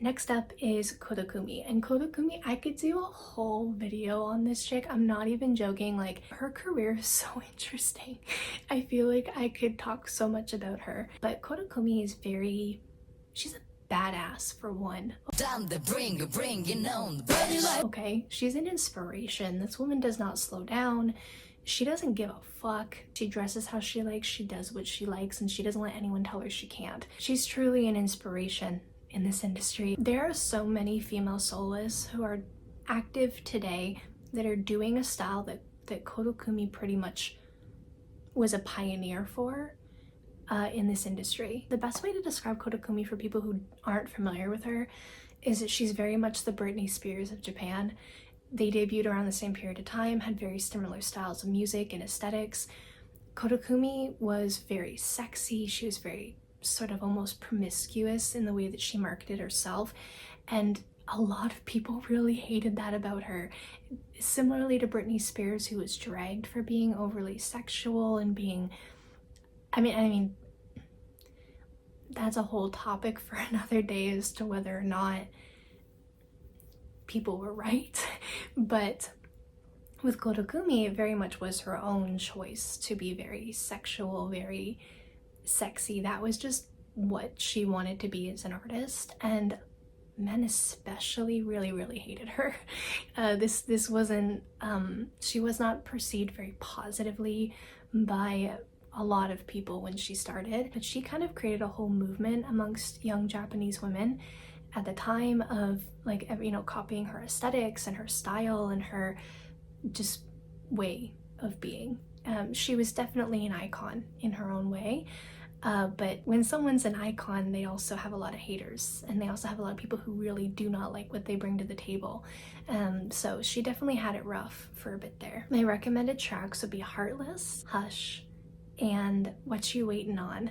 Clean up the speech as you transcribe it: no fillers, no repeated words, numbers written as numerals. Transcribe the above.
Next up is Koda Kumi, and Koda Kumi, I could do a whole video on this chick. I'm not even joking. Like, her career is so interesting. I feel like I could talk so much about her. But Koda Kumi is she's a badass for one. Okay, she's an inspiration. This woman does not slow down. She doesn't give a fuck. She dresses how she likes, she does what she likes, and she doesn't let anyone tell her she can't. She's truly an inspiration in this industry. There are so many female soloists who are active today that are doing a style that Koda Kumi pretty much was a pioneer for in this industry. The best way to describe Koda Kumi for people who aren't familiar with her is that she's very much the Britney Spears of Japan. They debuted around the same period of time, had very similar styles of music and aesthetics. Koda Kumi was very sexy. She was very sort of almost promiscuous in the way that she marketed herself, and a lot of people really hated that about her. Similarly to Britney Spears, who was dragged for being overly sexual and being, I mean that's a whole topic for another day as to whether or not people were right. But with Koda Kumi, it very much was her own choice to be very sexual, very sexy. That was just what she wanted to be as an artist, and men especially really hated her. This wasn't she was not perceived very positively by a lot of people when she started, but she kind of created a whole movement amongst young Japanese women at the time of, like, you know, copying her aesthetics and her style and her just way of being. She was definitely an icon in her own way. But when someone's an icon, they also have a lot of haters, and they also have a lot of people who really do not like what they bring to the table. So she definitely had it rough for a bit there. My recommended tracks would be Heartless, Hush, and What You Waitin' On.